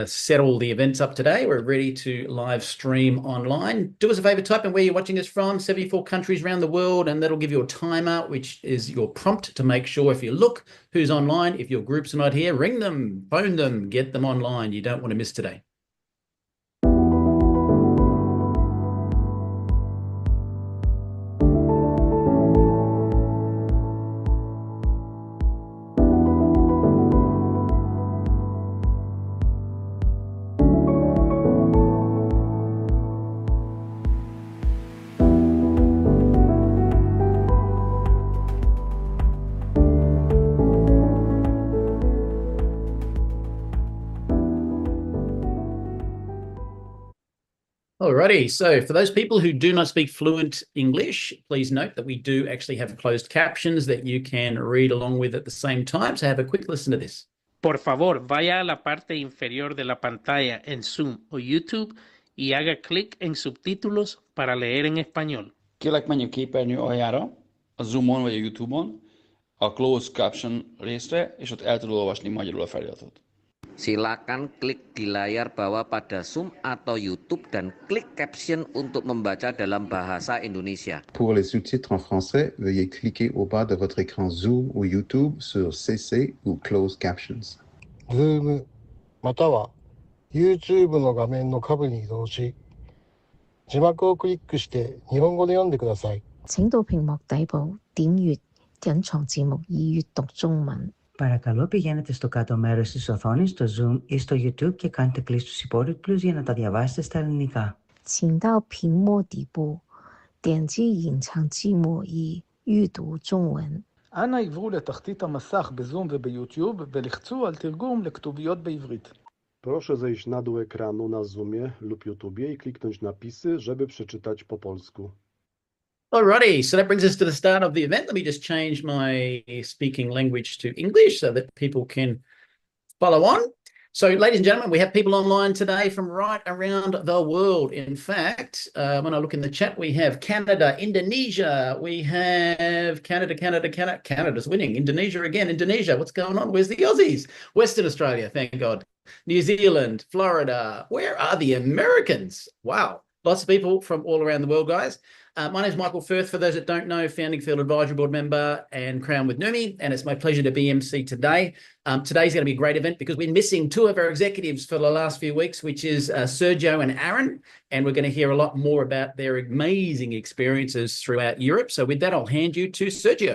Set all the events up today. We're ready to live stream online. Do us a favor, type in where you're watching us from, 74 countries around the world, and that'll give you a timer, which is your prompt to make sure if you look who's online. If your groups are not here, ring them, phone them, get them online. You don't want to miss today. Alrighty, so for those people who do not speak fluent English, please note that we do actually have closed captions that you can read along with at the same time. So have a quick listen to this. Por favor, vaya a la parte inferior de la pantalla en Zoom o YouTube y haga clic en subtítulos para leer en español. Kérlek, menj a képernyő aljára, a Zoomon vagy a YouTube-on, a Closed Caption részre, és ott el tudod olvasni magyarul a feliratot. Silakan klik di layar bawah pada Zoom atau YouTube dan klik caption untuk membaca dalam bahasa Indonesia. Pour les sous-titres en français, veuillez cliquer au bas de votre écran Zoom ou YouTube sur CC ou Closed Captions. Zoom または YouTube の画面の下部に移動し、字幕をクリックして日本語で読んでください。請到屏幕底部點閱隱藏字幕以閱讀中文。Παρακαλώ πηγαίνετε στο κάτω μέρος της οθόνης, στο Zoom ή στο YouTube και κάντε κλικ στους υπόλοιπους για να τα διαβάσετε στα ελληνικά. 請到屏幕底部點擊隱藏字幕以閱讀中文. אנא עברו לתחתית המסך בזום וביוטיוב ולחצו על תרגום לכתוביות בעברית. Proszę zejść na dół ekranu na Zoomie lub YouTubie i kliknąć napisy, żeby przeczytać po polsku. Alrighty, so that brings us to the start of the event. Let me just change my speaking language to English so that people can follow on. So, ladies and gentlemen, we have people online today from right around the world. In fact, when I look in the chat, we have Canada, Indonesia. We have Canada's winning. Indonesia again. Indonesia, what's going on? Where's the Aussies? Western Australia, thank God. New Zealand, Florida. Where are the Americans? Wow. Lots of people from all around the world, guys. My name is Michael Firth, for those that don't know, founding Field Advisory Board member and Crown with Neumi, and it's my pleasure to be MC today. Today's going to be a great event because we're missing two of our executives for the last few weeks, which is Sergio and Aaron, and we're going to hear a lot more about their amazing experiences throughout Europe. So with that, I'll hand you to Sergio.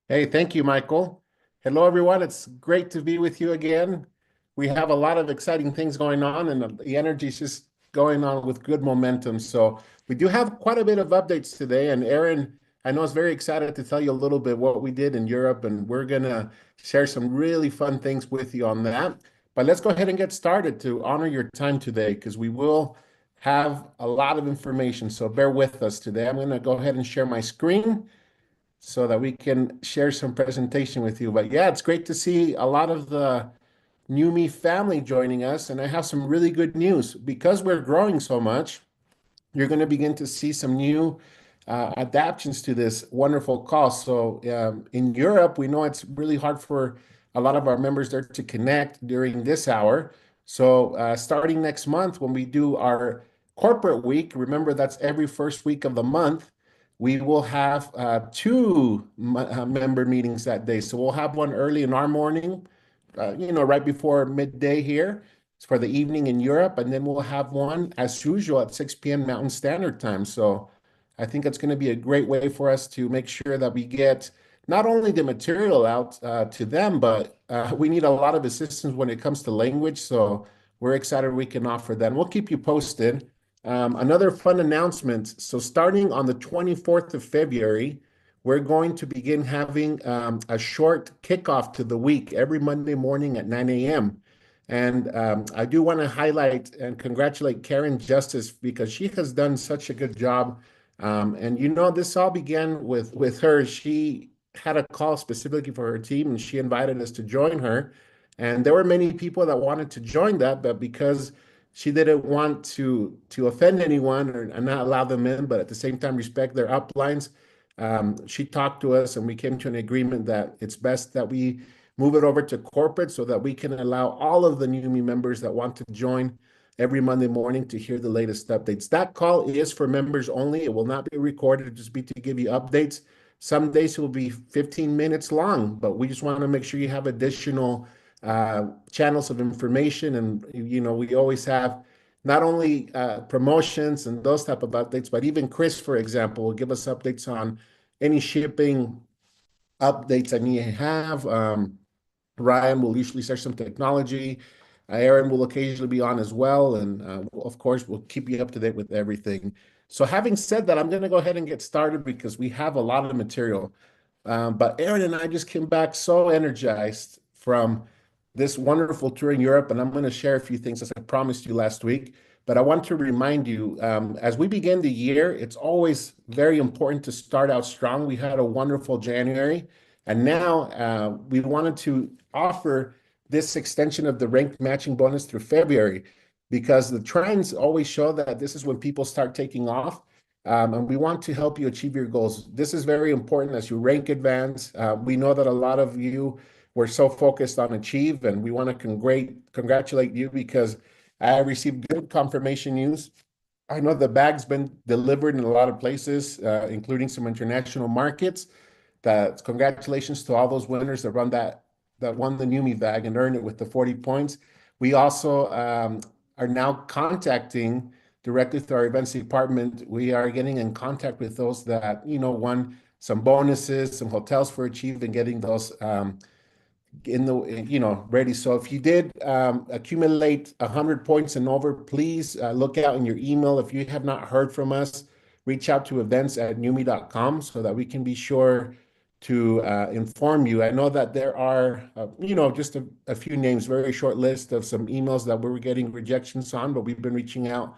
Hey, thank you, Michael. Hello, everyone. It's great to be with you again. We have a lot of exciting things going on, and the energy is just going on with good momentum. So we do have quite a bit of updates today, and Aaron, I know, is very excited to tell you a little bit what we did in Europe, and we're going to share some really fun things with you on that. But let's go ahead and get started to honor your time today, because we will have a lot of information. So bear with us today. I'm going to go ahead and share my screen so that we can share some presentation with you. But yeah, it's great to see a lot of the Neumi family joining us, and I have some really good news. Because we're growing so much, you're going to begin to see some new adaptations to this wonderful call. So in Europe, we know it's really hard for a lot of our members there to connect during this hour. So starting next month, when we do our corporate week, remember that's every first week of the month, we will have two member meetings that day. So we'll have one early in our morning, right before midday here for the evening in Europe. And then we'll have one as usual at 6 p.m. Mountain Standard Time. So I think it's going to be a great way for us to make sure that we get not only the material out to them, but we need a lot of assistance when it comes to language. So we're excited we can offer that. And we'll keep you posted. Another fun announcement. So starting on the 24th of February, we're going to begin having a short kickoff to the week every Monday morning at 9 a.m. And I do want to highlight and congratulate Karen Justice because she has done such a good job. And this all began with her. She had a call specifically for her team, and she invited us to join her. And there were many people that wanted to join that, but because she didn't want to offend anyone or not allow them in, but at the same time respect their uplines, she talked to us and we came to an agreement that it's best that we move it over to corporate so that we can allow all of the Neumi members that want to join every Monday morning to hear the latest updates. That call is for members only. It will not be recorded. It'll just be to give you updates. Some days it will be 15 minutes long, but we just want to make sure you have additional channels of information. And, we always have not only promotions and those type of updates, but even Chris, for example, will give us updates on any shipping updates I need to have. Ryan will usually share some technology. Aaron will occasionally be on as well. And of course, we'll keep you up to date with everything. So having said that, I'm going to go ahead and get started because we have a lot of material. But Aaron and I just came back so energized from this wonderful tour in Europe, and I'm going to share a few things as I promised you last week. But I want to remind you, as we begin the year, it's always very important to start out strong. We had a wonderful January, and now we wanted to offer this extension of the ranked matching bonus through February, because the trends always show that this is when people start taking off. And we want to help you achieve your goals. This is very important as you rank advance. We know that a lot of you were so focused on achieve, and we want to congratulate you because I received good confirmation news. I know the bag's been delivered in a lot of places, including some international markets. Congratulations to all those winners that won the Neumi bag and earned it with the 40 points. We also are now contacting directly through our events department. We are getting in contact with those that, won some bonuses, some hotels for Achieve, and getting those ready. So if you did accumulate 100 points and over, please look out in your email. If you have not heard from us, reach out to events@neumi.com so that we can be sure to inform you. I know that there are, just a few names, very short list of some emails that we were getting rejections on, but we've been reaching out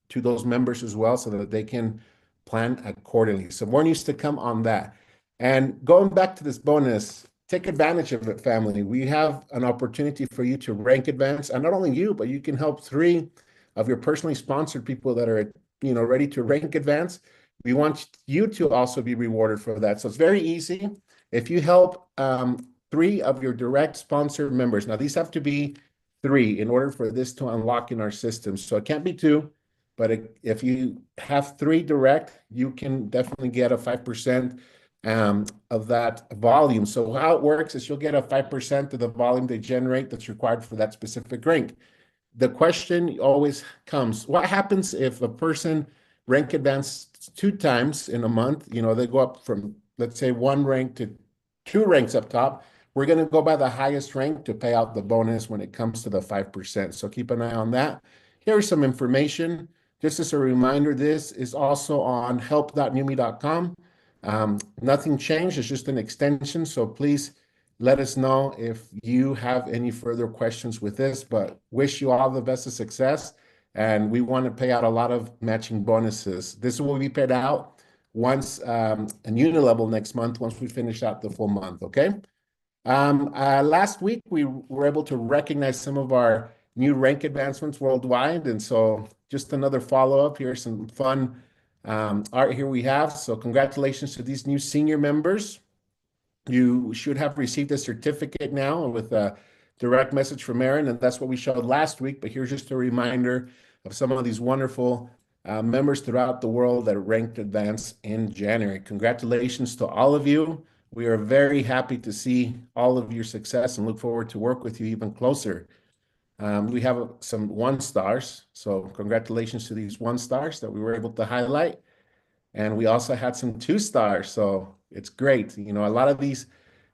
to those members as well so that they can plan accordingly. So more news to come on that. And going back to this bonus, take advantage of it, family. We have an opportunity for you to rank advance, and not only you, but you can help 3 of your personally sponsored people that are, ready to rank advance. We want you to also be rewarded for that. So it's very easy. If you help 3 of your direct sponsored members, now these have to be 3 in order for this to unlock in our system. So it can't be 2, but if you have 3 direct, you can definitely get a 5% of that volume. So how it works is you'll get a 5% of the volume they generate that's required for that specific rank. The question always comes, what happens if a person rank advanced 2 times in a month? They go up from, let's say, 1 rank to 2 ranks up top. We're going to go by the highest rank to pay out the bonus when it comes to the 5%. So keep an eye on that. Here's some information. Just as a reminder, this is also on help.neumi.com. Nothing changed. It's just an extension. So please let us know if you have any further questions with this, but wish you all the best of success. And we want to pay out a lot of matching bonuses. This will be paid out once a unilevel next month, once we finish out the full month. Okay. Last week, we were able to recognize some of our new rank advancements worldwide. And so just another follow-up. Here's some fun art here we have. So congratulations to these new senior members. You should have received a certificate now with a direct message from Aaron, and that's what we showed last week. But here's just a reminder of some of these wonderful members throughout the world that ranked advance in January. Congratulations to all of you. We are very happy to see all of your success and look forward to work with you even closer. We have some 1-stars, so congratulations to these 1-stars that we were able to highlight. And we also had some 2-stars, so it's great. A lot of these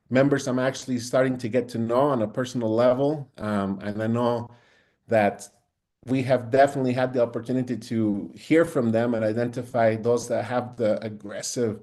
members I'm actually starting to get to know on a personal level, and I know that we have definitely had the opportunity to hear from them and identify those that have the aggressive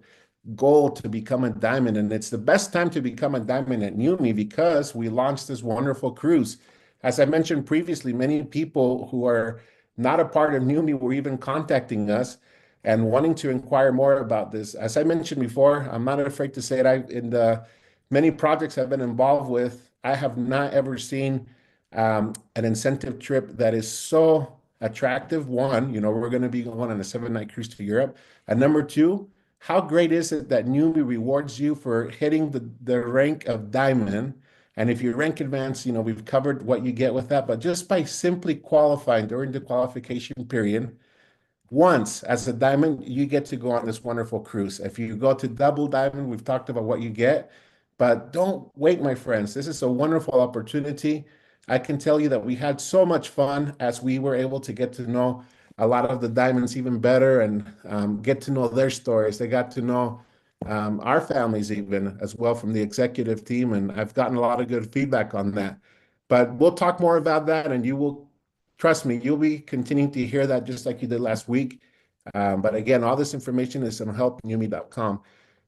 goal to become a diamond. And it's the best time to become a diamond at Neumi because we launched this wonderful cruise. As I mentioned previously, many people who are not a part of Neumi were even contacting us and wanting to inquire more about this. As I mentioned before, I'm not afraid to say it. In the many projects I've been involved with, I have not ever seen an incentive trip that is so attractive. One, we're going to be going on a 7-night cruise to Europe. And number 2, how great is it that Neumi rewards you for hitting the rank of diamond And if you rank advanced, we've covered what you get with that. But just by simply qualifying during the qualification period, once as a diamond, you get to go on this wonderful cruise. If you go to double diamond, we've talked about what you get. But don't wait, my friends. This is a wonderful opportunity. I can tell you that we had so much fun as we were able to get to know a lot of the diamonds even better and get to know their stories. They got to know our families even as well from the executive team, and I've gotten a lot of good feedback on that. But we'll talk more about that, and you will, trust me, you'll be continuing to hear that just like you did last week. But again, all this information is on helpneumi.com.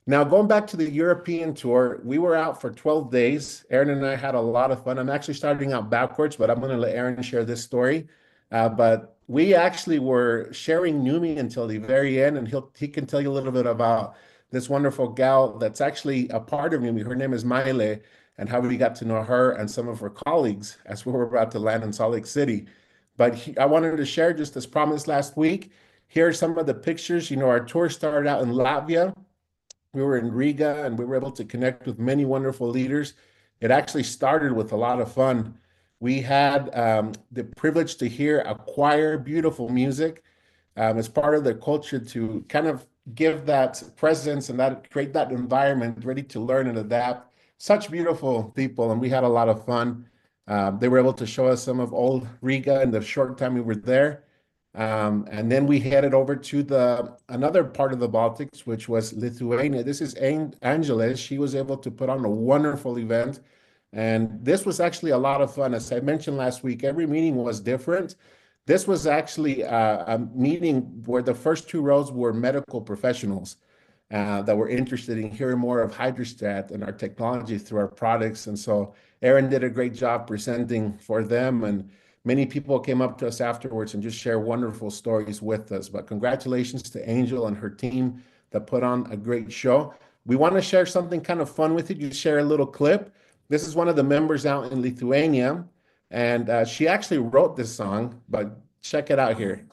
Now, going back to the European tour, we were out for 12 days. Aaron and I had a lot of fun. I'm actually starting out backwards, but I'm going to let Aaron share this story. But we actually were sharing Neumi until the very end, and he can tell you a little bit about this wonderful gal that's actually a part of Neumi. Her name is Maile, and how we got to know her and some of her colleagues as we were about to land in Salt Lake City. But I wanted to share, just as promised last week, here are some of the pictures. Our tour started out in Latvia. We were in Riga, and we were able to connect with many wonderful leaders. It actually started with a lot of fun. We had the privilege to hear a choir, beautiful music. It's part of their culture to kind of give that presence and that create that environment ready to learn and adapt. Such beautiful people, and we had a lot of fun. They were able to show us some of old Riga in the short time we were there. And then we headed over to another part of the Baltics, which was Lithuania. This is Angela. She was able to put on a wonderful event. And this was actually a lot of fun. As I mentioned last week, every meeting was different. This was actually a meeting where the first 2 rows were medical professionals that were interested in hearing more of Hydrostat and our technology through our products. And so Aaron did a great job presenting for them, and many people came up to us afterwards and just share wonderful stories with us. But congratulations to Angel and her team that put on a great show. We want to share something kind of fun with you. Just share a little clip. This is one of the members out in Lithuania, and she actually wrote this song, but check it out here.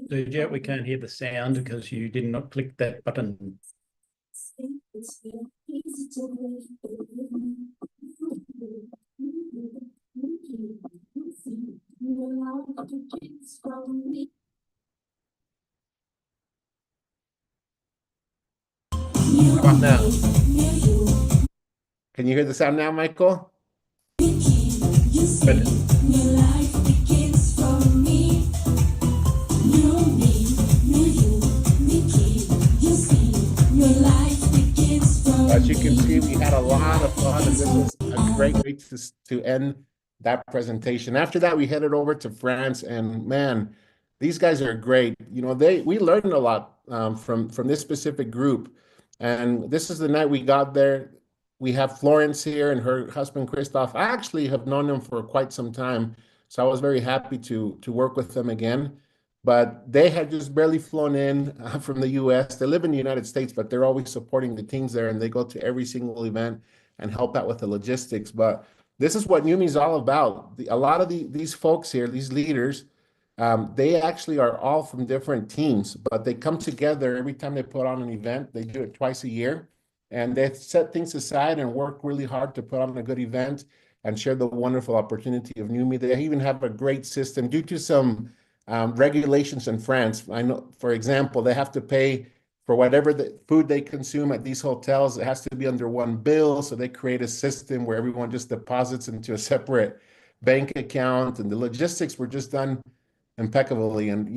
Dude, yeah, we can't hear the sound because you did not click that button. How about now? Can you hear the sound now, Michael? Good. As you can see, we had a lot of fun, and this was a great way to end that presentation. After that, we headed over to France, and man, these guys are great. We learned a lot from this specific group, and this is the night we got there. We have Florence here and her husband, Christoph. I actually have known them for quite some time, so I was very happy to work with them again. But they had just barely flown in from the US. They live in the United States, but they're always supporting the teams there, and they go to every single event and help out with the logistics. But this is what Neumi is all about. A lot of these folks here, these leaders, they actually are all from different teams, but they come together every time they put on an event. They do it twice a year, and they set things aside and work really hard to put on a good event and share the wonderful opportunity of Neumi. They even have a great system due to some regulations in France. I know, for example, they have to pay for whatever the food they consume at these hotels. It has to be under one bill. So they create a system where everyone just deposits into a separate bank account, and the logistics were just done impeccably. And,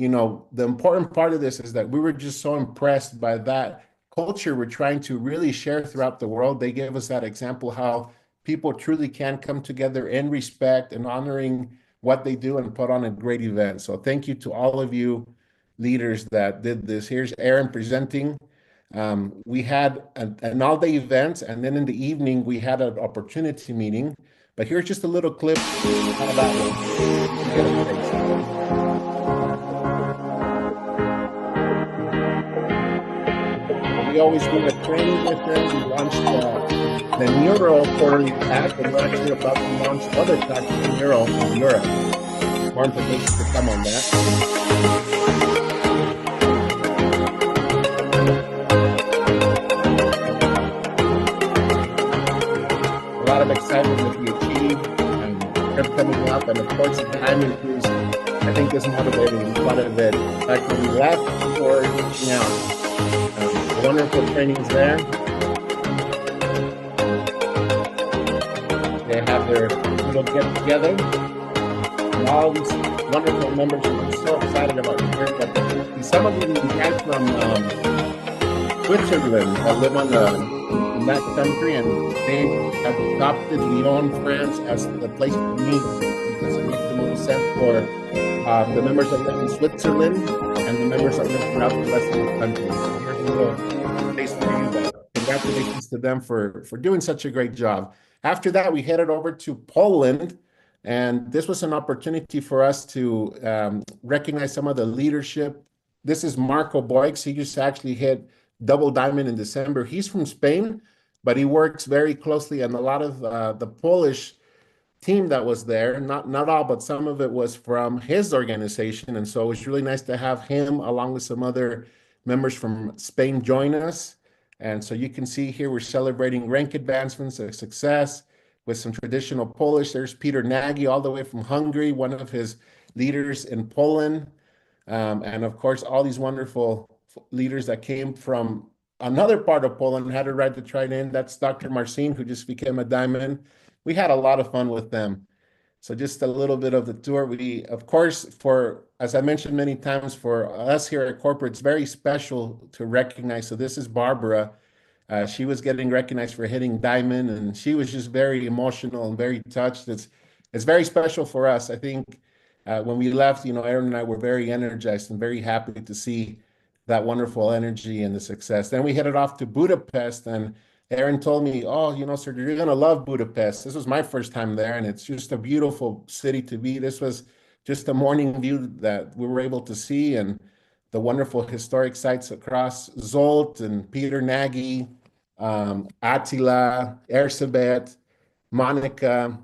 the important part of this is that we were just so impressed by that culture we're trying to really share throughout the world. They gave us that example how people truly can come together in respect and honoring what they do and put on a great event. So thank you to all of you leaders that did this. Here's Aaron presenting. We had an all-day event, and then in the evening, we had an opportunity meeting. But here's just a little clip out of that one. We always do a training with them. We launched the Neuro quarterly pack, and we're actually about to launch other packs of Neuro in Europe. More information to come on that. lot of excitement that we achieved and trip coming up, and of course the diamond cruise. I think is motivating quite a bit. In fact, when we left for wonderful trainings there. They have their little get together. And all these wonderful members. I'm so excited about hearing about this. Some of these guys from Switzerland that live in that country, and they have adopted Lyon, France as the place to meet because it makes the most sense for the members that live in Switzerland and the members that live throughout the rest of the country. So here's a little place for you. But congratulations to them for doing such a great job. After that, we headed over to Poland, and this was an opportunity for us to recognize some of the leadership. This is Marco Boix. He just actually hit double diamond in December. He's from Spain, but he works very closely, and a lot of the Polish team that was there, not all, but some of it was from his organization. And so it was really nice to have him along with some other members from Spain join us. And so you can see here we're celebrating rank advancements of success with some traditional Polish. There's Peter Nagy all the way from Hungary, one of his leaders in Poland. And of course, all these wonderful leaders that came from another part of Poland had to ride the train. That's Dr. Marcin, who just became a diamond. We had a lot of fun with them. So just a little bit of the tour. We, of course, as I mentioned many times, for us here at corporate, it's very special to recognize. So this is Barbara. She was getting recognized for hitting diamond, and she was just very emotional and very touched. It's very special for us. I think when we left, Aaron and I were very energized and very happy to see that wonderful energy and the success. Then we headed off to Budapest, and Aaron told me, oh, Sergio, you're going to love Budapest. This was my first time there, and it's just a beautiful city to be. This was just a morning view that we were able to see, and the wonderful historic sites across Zolt and Peter Nagy, Attila, Erzsébet, Monica.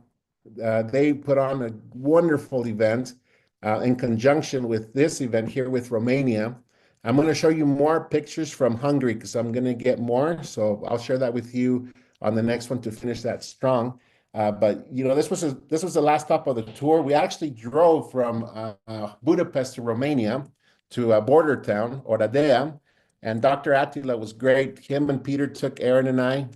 They put on a wonderful event in conjunction with this event here with Romania. I'm going to show you more pictures from Hungary because I'm going to get more. So I'll share that with you on the next one to finish that strong. But this was the last stop of the tour. We actually drove from Budapest to Romania to a border town, Oradea, and Dr. Attila was great. Him and Peter took Aaron and I.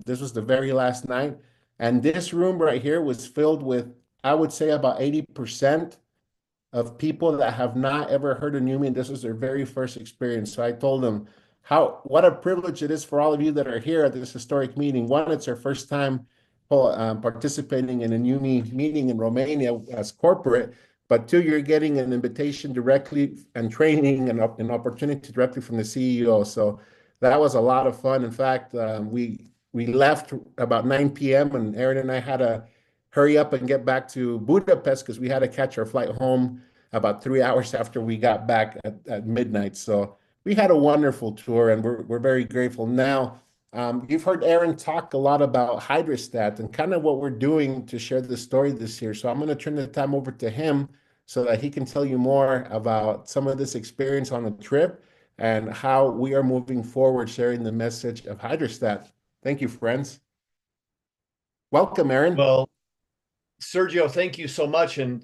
This was the very last night, and this room right here was filled with, I would say, about 80% of people that have not ever heard of Neumi, and this was their very first experience. So I told them what a privilege it is for all of you that are here at this historic meeting. One, it's our first time participating in a Neumi meeting in Romania as corporate, but two, you're getting an invitation directly and training and an opportunity directly from the CEO. So that was a lot of fun. In fact, we left about 9 p.m. and Aaron and I had to hurry up and get back to Budapest because we had to catch our flight home about 3 hours after we got back at midnight. So we had a wonderful tour, and we're very grateful. Now, you've heard Aaron talk a lot about Hydrostat and kind of what we're doing to share the story this year. So I'm going to turn the time over to him so that he can tell you more about some of this experience on the trip and how we are moving forward sharing the message of Hydrostat. Thank you, friends. Welcome, Aaron. Well, Sergio, thank you so much. And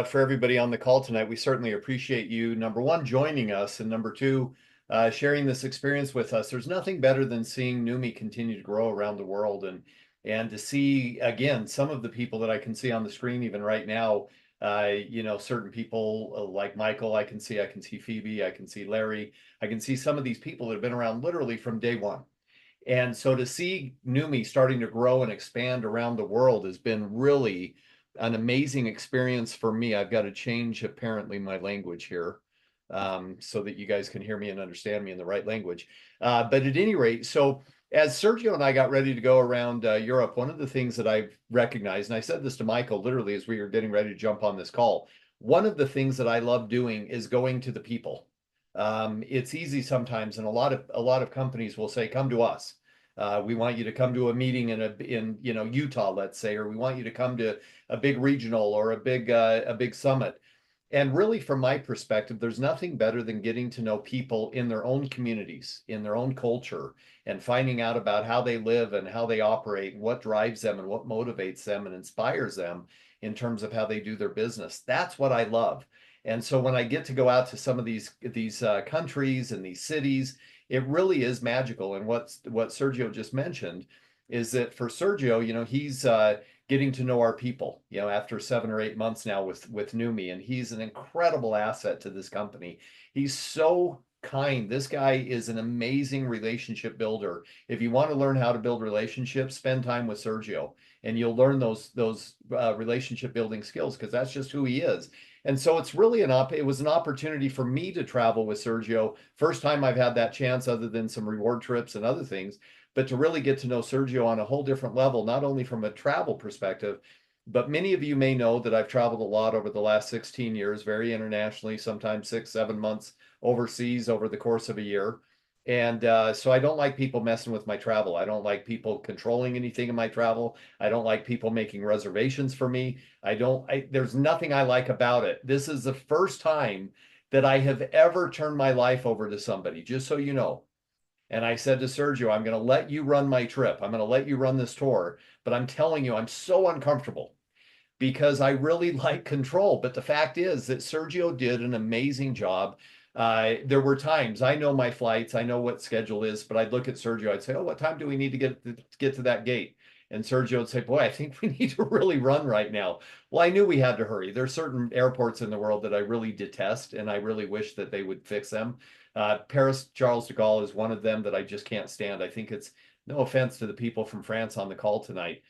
for everybody on the call tonight, we certainly appreciate you, number one, joining us, and number two, sharing this experience with us. There's nothing better than seeing Neumi continue to grow around the world and to see, again, some of the people that I can see on the screen even right now, certain people like Michael, I can see Phoebe, I can see Larry, I can see some of these people that have been around literally from day one. And so to see Neumi starting to grow and expand around the world has been really an amazing experience for me. I've got to change apparently my language here so that you guys can hear me and understand me in the right language. But at any rate, so as Sergio and I got ready to go around Europe, one of the things that I've recognized, and I said this to Michael literally as we were getting ready to jump on this call, one of the things that I love doing is going to the people. It's easy sometimes, and a lot of companies will say, "Come to us. We want you to come to a meeting in Utah, let's say, or we want you to come to a big regional or a big summit." And really, from my perspective, there's nothing better than getting to know people in their own communities, in their own culture, and finding out about how they live and how they operate, what drives them and what motivates them and inspires them in terms of how they do their business. That's what I love. And so when I get to go out to some of these countries and these cities, it really is magical. And what Sergio just mentioned is that for Sergio, he's getting to know our people, after 7 or 8 months now with Neumi, and he's an incredible asset to this company. He's so kind. This guy is an amazing relationship builder. If you want to learn how to build relationships, spend time with Sergio, and you'll learn those relationship building skills, because that's just who he is. And so it's really it was an opportunity for me to travel with Sergio. First time I've had that chance, other than some reward trips and other things, but to really get to know Sergio on a whole different level, not only from a travel perspective, but many of you may know that I've traveled a lot over the last 16 years, very internationally, sometimes 6, 7 months overseas over the course of a year. And so I don't like people messing with my travel. I don't like people controlling anything in my travel. I don't like people making reservations for me. There's nothing I like about it. This is the first time that I have ever turned my life over to somebody, just so you know. And I said to Sergio, I'm going to let you run my trip. I'm going to let you run this tour. But I'm telling you, I'm so uncomfortable because I really like control. But the fact is that Sergio did an amazing job. There were times, I know my flights, I know what schedule is, but I'd look at Sergio, I'd say, oh, what time do we need to get to that gate? And Sergio would say, boy, I think we need to really run right now. Well, I knew we had to hurry. There's certain airports in the world that I really detest, and I really wish that they would fix them. Paris Charles de Gaulle is one of them that I just can't stand. I think it's, no offense to the people from France on the call tonight,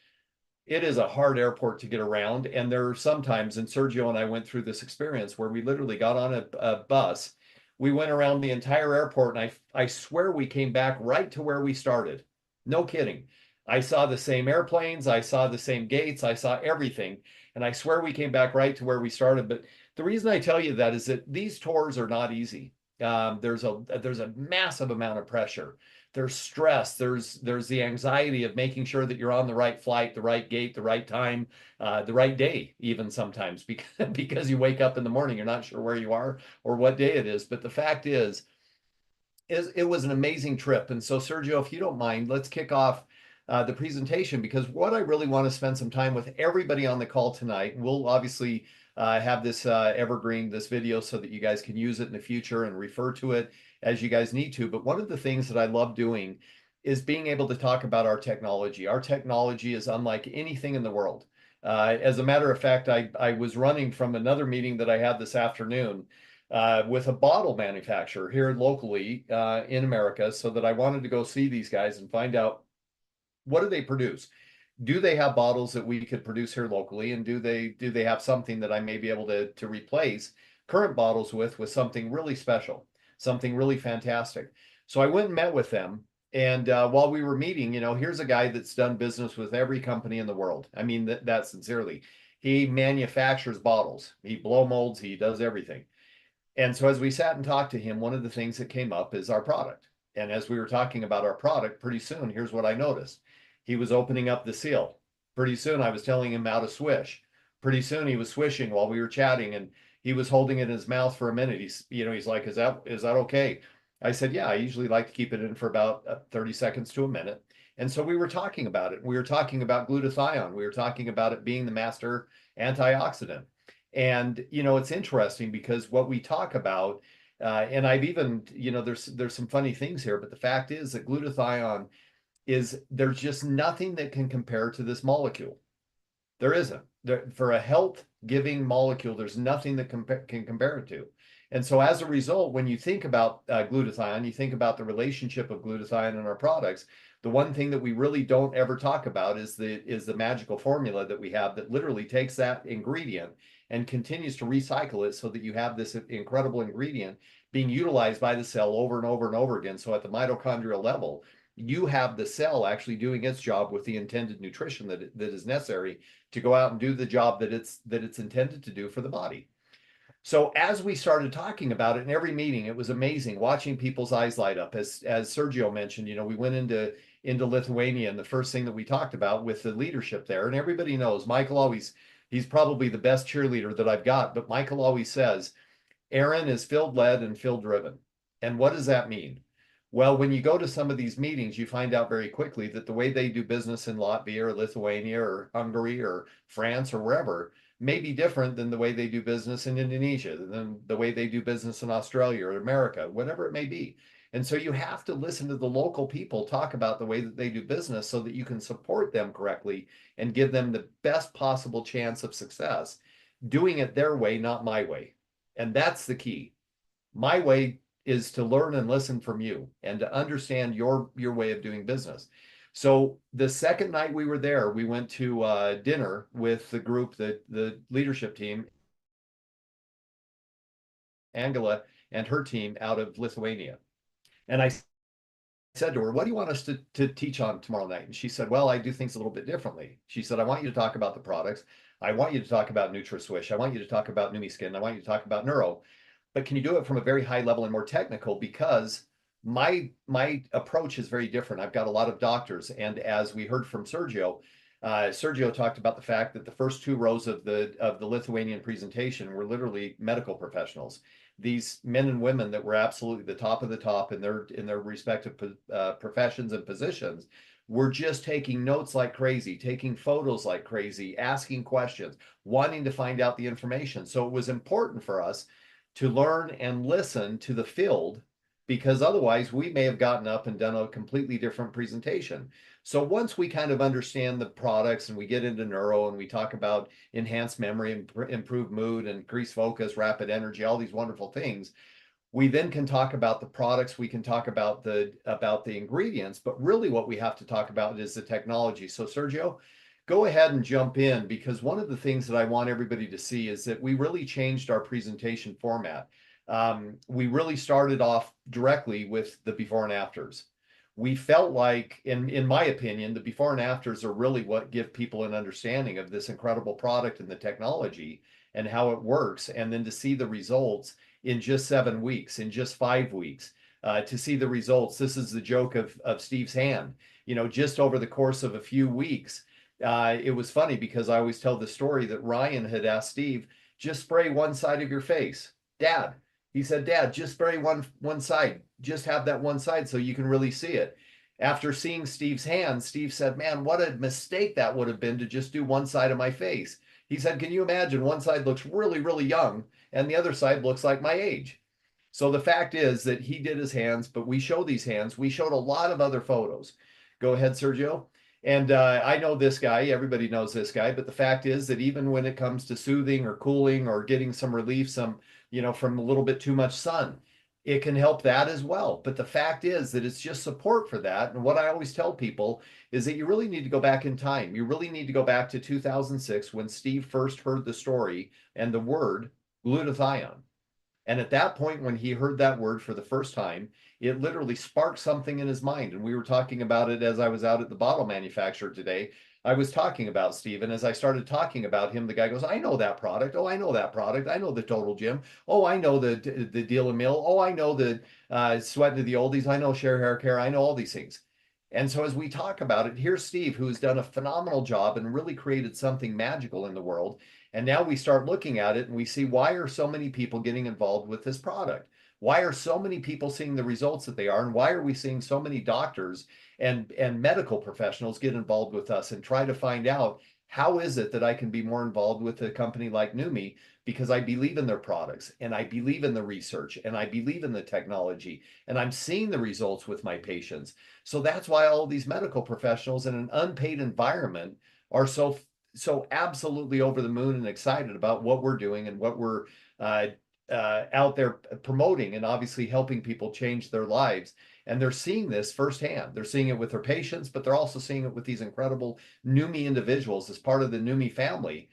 it is a hard airport to get around. And there are sometimes, and Sergio and I went through this experience where we literally got on a bus. We went around the entire airport, and I swear we came back right to where we started. No kidding. I saw the same airplanes, I saw the same gates, I saw everything. And I swear we came back right to where we started. But the reason I tell you that is that these tours are not easy. There's a massive amount of pressure. There's stress. There's the anxiety of making sure that you're on the right flight, the right gate, the right time, the right day, even sometimes because you wake up in the morning, you're not sure where you are or what day it is. But the fact is it was an amazing trip. And so, Sergio, if you don't mind, let's kick off the presentation, because what I really want to spend some time with everybody on the call tonight, we'll obviously have this evergreen, this video, so that you guys can use it in the future and refer to it as you guys need to. But one of the things that I love doing is being able to talk about our technology. Our technology is unlike anything in the world. As a matter of fact, I was running from another meeting that I had this afternoon with a bottle manufacturer here locally in America, so that I wanted to go see these guys and find out, what do they produce? Do they have bottles that we could produce here locally? And do they have something that I may be able to replace current bottles with something really special, something really fantastic? So I went and met with them. And while we were meeting, here's a guy that's done business with every company in the world. I mean that sincerely. He manufactures bottles. He blow molds. He does everything. And so as we sat and talked to him, one of the things that came up is our product. And as we were talking about our product, pretty soon, here's what I noticed. He was opening up the seal. Pretty soon I was telling him how to swish. Pretty soon he was swishing while we were chatting, and he was holding it in his mouth for a minute. He's like, is that okay? I said, yeah, I usually like to keep it in for about 30 seconds to a minute. And so we were talking about it. We were talking about glutathione. We were talking about it being the master antioxidant. And, it's interesting because what we talk about, and I've even, there's some funny things here, but the fact is that glutathione there's just nothing that can compare to this molecule. There isn't. For a health-giving molecule, there's nothing that can compare it to. And so as a result, when you think about glutathione, you think about the relationship of glutathione in our products, the one thing that we really don't ever talk about is the magical formula that we have that literally takes that ingredient and continues to recycle it so that you have this incredible ingredient being utilized by the cell over and over and over again. So at the mitochondrial level, you have the cell actually doing its job with the intended nutrition that is necessary to go out and do the job that it's intended to do for the body. So as we started talking about it in every meeting, it was amazing watching people's eyes light up. As Sergio mentioned, we went into Lithuania, and the first thing that we talked about with the leadership there, and everybody knows Michael always He's probably the best cheerleader that I've got. But Michael always says, Aaron is field led and field driven. And what does that mean? Well, when you go to some of these meetings, you find out very quickly that the way they do business in Latvia or Lithuania or Hungary or France or wherever may be different than the way they do business in Indonesia, than the way they do business in Australia or America, whatever it may be. And so you have to listen to the local people talk about the way that they do business so that you can support them correctly and give them the best possible chance of success, doing it their way, not my way. And that's the key. My way is to learn and listen from you and to understand your way of doing business. So the second night we were there, we went to dinner with the group, the leadership team, Angela and her team out of Lithuania. And I said to her, what do you want us to teach on tomorrow night? And she said, well, I do things a little bit differently. She said, I want you to talk about the products. I want you to talk about NutraSwish. I want you to talk about Neumi Skin. I want you to talk about Neuro. But can you do it from a very high level and more technical? Because my approach is very different. I've got a lot of doctors. And as we heard from Sergio, Sergio talked about the fact that the first 2 rows of the Lithuanian presentation were literally medical professionals. These men and women that were absolutely the top of the top in their respective professions and positions were just taking notes like crazy, taking photos like crazy, asking questions, wanting to find out the information. So it was important for us to learn and listen to the field, because otherwise we may have gotten up and done a completely different presentation. So once we kind of understand the products and we get into neuro and we talk about enhanced memory, improved mood, increased focus, rapid energy, all these wonderful things, we then can talk about the products, we can talk about the ingredients, but really what we have to talk about is the technology. So Sergio, go ahead and jump in, because one of the things that I want everybody to see is that we really changed our presentation format. We really started off directly with the before and afters. We felt like, in my opinion, the before and afters are really what give people an understanding of this incredible product and the technology and how it works. And then to see the results in just 7 weeks, in just 5 weeks, to see the results. This is the joke of Steve's hand. Just over the course of a few weeks, it was funny because I always tell the story that Ryan had asked Steve, just spray one side of your face. Dad, he said, Dad, just spray one side. Just have that one side so you can really see it. After seeing Steve's hand, Steve said, man, what a mistake that would have been to just do one side of my face. He said, can you imagine, one side looks really, really young and the other side looks like my age. So the fact is that he did his hands, but we show these hands. We showed a lot of other photos. Go ahead, Sergio. And I know this guy, everybody knows this guy, but the fact is that even when it comes to soothing or cooling or getting some relief, from a little bit too much sun, it can help that as well. But the fact is that it's just support for that. And what I always tell people is that you really need to go back in time. You really need to go back to 2006 when Steve first heard the story and the word glutathione. And at that point, when he heard that word for the first time, it literally sparked something in his mind. And we were talking about it as I was out at the bottle manufacturer today. I was talking about Steve, and as I started talking about him, the guy goes, I know that product. Oh, I know that product. I know the Total Gym. Oh, I know the Deal and Mill. Oh, I know the Sweating to the Oldies. I know Share Hair Care. I know all these things. And so as we talk about it, here's Steve, who's done a phenomenal job and really created something magical in the world. And now we start looking at it and we see, why are so many people getting involved with this product? Why are so many people seeing the results that they are? And why are we seeing so many doctors and medical professionals get involved with us and try to find out, how is it that I can be more involved with a company like Neumi? Because I believe in their products and I believe in the research and I believe in the technology and I'm seeing the results with my patients. So that's why all these medical professionals in an unpaid environment are so absolutely over the moon and excited about what we're doing and what we're out there promoting and obviously helping people change their lives. And they're seeing this firsthand. They're seeing it with their patients, but they're also seeing it with these incredible Neumi individuals as part of the Neumi family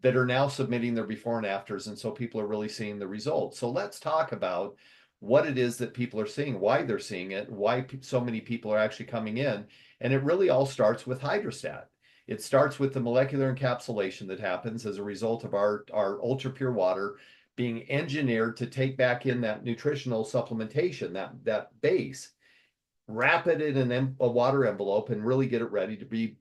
that are now submitting their before and afters. And so people are really seeing the results. So let's talk about what it is that people are seeing, why they're seeing it, why so many people are actually coming in. And it really all starts with hydrostat. It starts with the molecular encapsulation that happens as a result of our ultra pure water being engineered to take back in that nutritional supplementation, that base, wrap it in a water envelope and really get it ready to be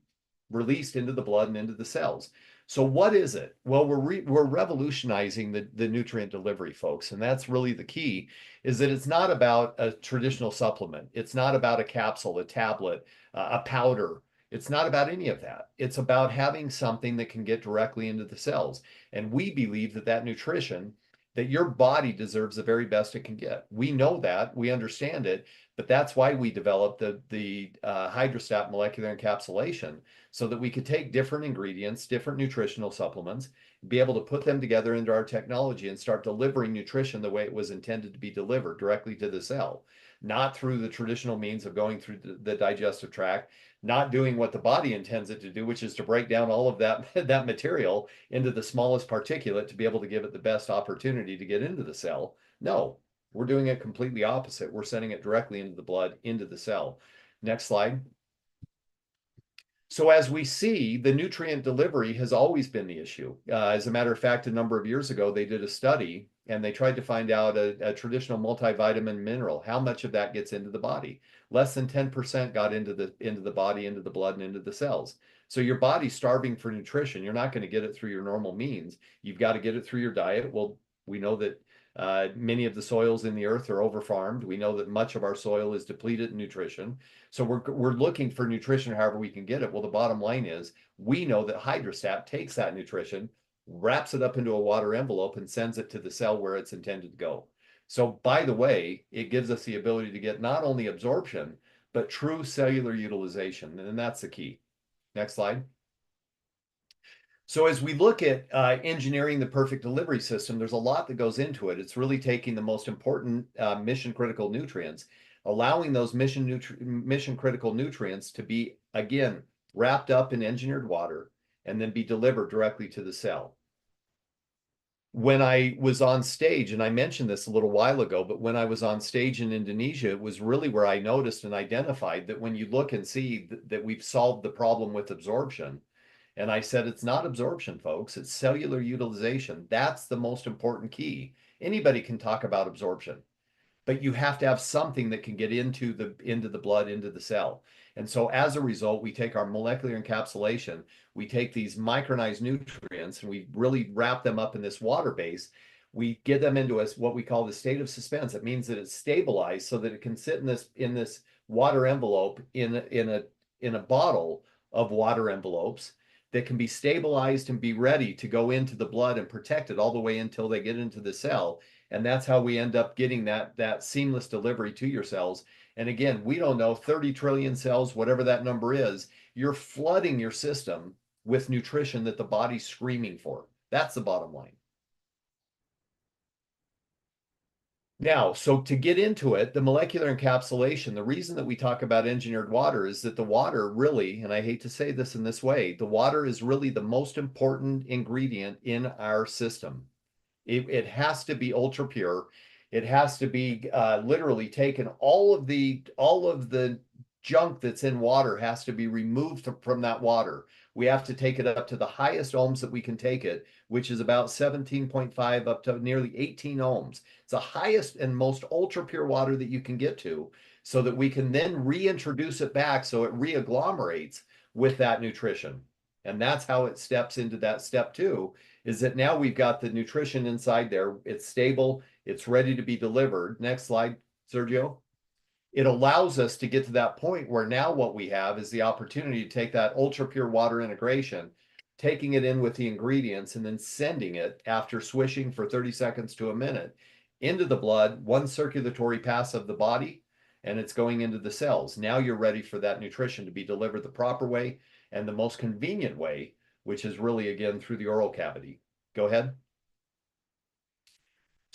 released into the blood and into the cells. So what is it? Well, we're revolutionizing the nutrient delivery, folks, and that's really the key, is that it's not about a traditional supplement. It's not about a capsule, a tablet, a powder. It's not about any of that. It's about having something that can get directly into the cells. And we believe that that nutrition, that your body deserves the very best it can get. We know that, we understand it, but that's why we developed the hydrostat molecular encapsulation, so that we could take different ingredients, different nutritional supplements, be able to put them together into our technology and start delivering nutrition the way it was intended to be delivered, directly to the cell, not through the traditional means of going through the digestive tract, not doing what the body intends it to do, which is to break down all of that material into the smallest particulate to be able to give it the best opportunity to get into the cell. No, we're doing it completely opposite. We're sending it directly into the blood, into the cell. Next slide. So as we see, the nutrient delivery has always been the issue. As a matter of fact, a number of years ago, they did a study and they tried to find out a traditional multivitamin mineral, how much of that gets into the body. Less than 10% got into the body, into the blood, and into the cells. So your body's starving for nutrition. You're not going to get it through your normal means. You've got to get it through your diet. Well, we know that many of the soils in the earth are overfarmed. We know that much of our soil is depleted in nutrition. So we're looking for nutrition however we can get it. Well, the bottom line is we know that hydrostat takes that nutrition, wraps it up into a water envelope, and sends it to the cell where it's intended to go. So by the way, it gives us the ability to get not only absorption, but true cellular utilization. And that's the key. Next slide. So as we look at engineering the perfect delivery system, there's a lot that goes into it. It's really taking the most important mission critical nutrients, allowing those mission critical nutrients to be, again, wrapped up in engineered water and then be delivered directly to the cell. When I was on stage, and I mentioned this a little while ago, but when I was on stage in Indonesia, it was really where I noticed and identified that when you look and see that we've solved the problem with absorption. And I said, it's not absorption, folks, it's cellular utilization. That's the most important key. Anybody can talk about absorption, but you have to have something that can get into the blood, into the cell. And so as a result, we take our molecular encapsulation, we take these micronized nutrients and we really wrap them up in this water base. We get them into what we call the state of suspense. It means that it's stabilized so that it can sit in this water envelope in a bottle of water envelopes that can be stabilized and be ready to go into the blood and protect it all the way until they get into the cell. And that's how we end up getting that seamless delivery to your cells. And again, we don't know, 30 trillion cells, whatever that number is, you're flooding your system with nutrition that the body's screaming for. That's the bottom line. Now, so to get into it, the molecular encapsulation, the reason that we talk about engineered water is that the water really, and I hate to say this in this way, the water is really the most important ingredient in our system. It has to be ultra pure. It has to be literally taken. All of the junk that's in water has to be removed from that water. We have to take it up to the highest ohms that we can take it, which is about 17.5 up to nearly 18 ohms. It's the highest and most ultra pure water that you can get to, so that we can then reintroduce it back so it reagglomerates with that nutrition. And that's how it steps into that step 2, is that now we've got the nutrition inside there. It's stable. It's ready to be delivered. Next slide, Sergio. It allows us to get to that point where now what we have is the opportunity to take that ultra pure water integration, taking it in with the ingredients, and then sending it after swishing for 30 seconds to a minute into the blood, one circulatory pass of the body, and it's going into the cells. Now you're ready for that nutrition to be delivered the proper way and the most convenient way, which is really, again, through the oral cavity. Go ahead.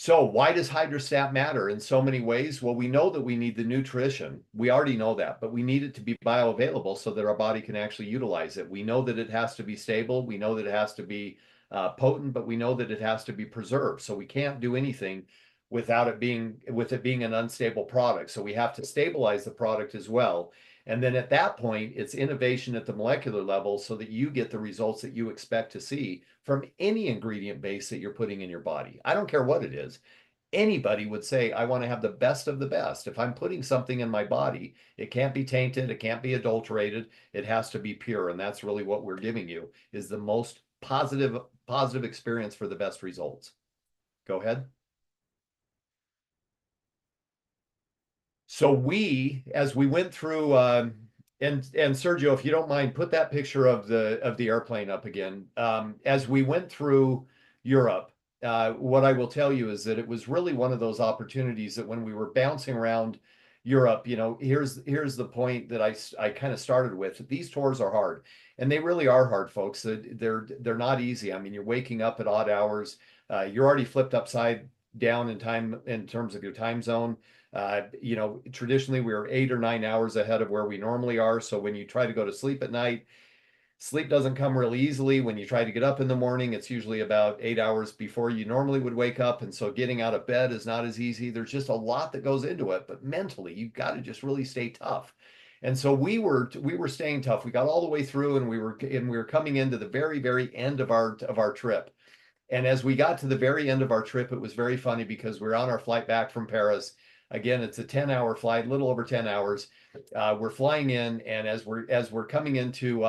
So why does hydrostat matter in so many ways? Well, we know that we need the nutrition. We already know that, but we need it to be bioavailable so that our body can actually utilize it. We know that it has to be stable. We know that it has to be potent, but we know that it has to be preserved. So we can't do anything with it being an unstable product. So we have to stabilize the product as well. And then at that point, it's innovation at the molecular level so that you get the results that you expect to see from any ingredient base that you're putting in your body. I don't care what it is. anybody would say, I want to have the best of the best. If I'm putting something in my body, it can't be tainted, it can't be adulterated, it has to be pure. And that's really what we're giving you, is the most positive experience for the best results. Go ahead. So as we went through, and Sergio, if you don't mind, put that picture of the airplane up again. As we went through Europe, what I will tell you is that it was really one of those opportunities that when we were bouncing around Europe, here's the point that I kind of started with. These tours are hard, and they really are hard, folks. They're not easy. I mean, you're waking up at odd hours. You're already flipped upside down in time in terms of your time zone. Traditionally we are 8 or 9 hours ahead of where we normally are. So when you try to go to sleep at night, sleep doesn't come really easily. When you try to get up in the morning, it's usually about 8 hours before you normally would wake up. And so getting out of bed is not as easy. There's just a lot that goes into it, but mentally you've got to just really stay tough. And so we were staying tough. We got all the way through, and we were coming into the very, very end of our trip. And as we got to the very end of our trip, it was very funny because we're on our flight back from Paris. Again, it's a 10-hour flight, a little over 10 hours. We're flying in, and as we're coming into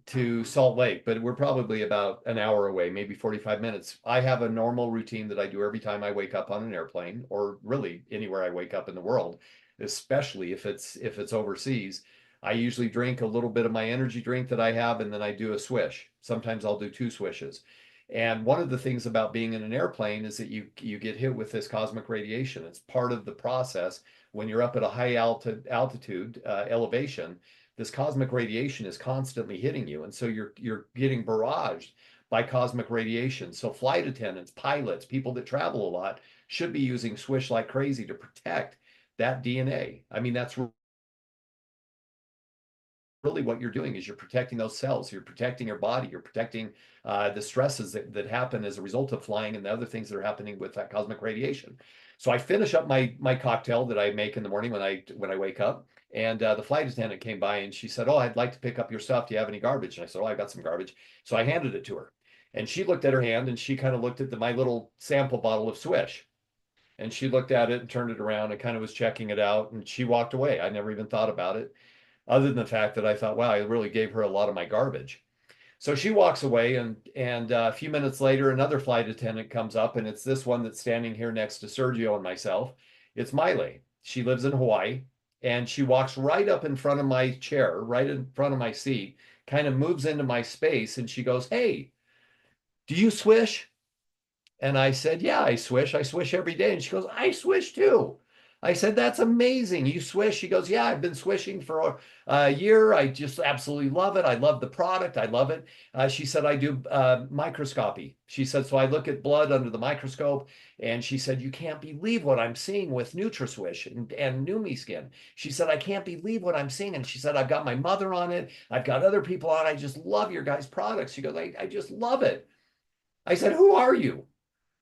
to Salt Lake, but we're probably about an hour away, maybe 45 minutes. I have a normal routine that I do every time I wake up on an airplane, or really anywhere I wake up in the world, especially if it's overseas. I usually drink a little bit of my energy drink that I have, and then I do a swish. Sometimes I'll do 2 swishes. And one of the things about being in an airplane is that you get hit with this cosmic radiation. It's part of the process. When you're up at a high altitude elevation, this cosmic radiation is constantly hitting you. And so you're getting barraged by cosmic radiation. So flight attendants, pilots, people that travel a lot should be using swish like crazy to protect that DNA. I mean, that's really what you're doing, is you're protecting those cells, you're protecting your body, you're protecting the stresses that happen as a result of flying and the other things that are happening with that cosmic radiation. So I finish up my cocktail that I make in the morning when I wake up, and the flight attendant came by and she said, "Oh, I'd like to pick up your stuff. Do you have any garbage?" And I said, "Oh, I got some garbage." So I handed it to her, and she looked at her hand and she kind of looked at my little sample bottle of Swish. And she looked at it and turned it around and kind of was checking it out, and she walked away. I never even thought about it, other than the fact that I thought, wow, I really gave her a lot of my garbage. So she walks away, and a few minutes later, another flight attendant comes up, and it's this one that's standing here next to Sergio and myself. It's Miley. She lives in Hawaii, and she walks right up in front of my chair, right in front of my seat, kind of moves into my space, and she goes, "Hey, do you swish?" And I said, "Yeah, I swish. I swish every day." And she goes, "I swish too." I said, "That's amazing. You swish?" She goes, "Yeah, I've been swishing for a year. I just absolutely love it. I love the product. I love it." She said, "I do microscopy." She said, "So I look at blood under the microscope." And she said, "You can't believe what I'm seeing with NutraSwish and Neumi Skin." She said, "I can't believe what I'm seeing." And she said, "I've got my mother on it. I've got other people on it. I just love your guys' products." She goes, I just love it." I said, "Who are you?"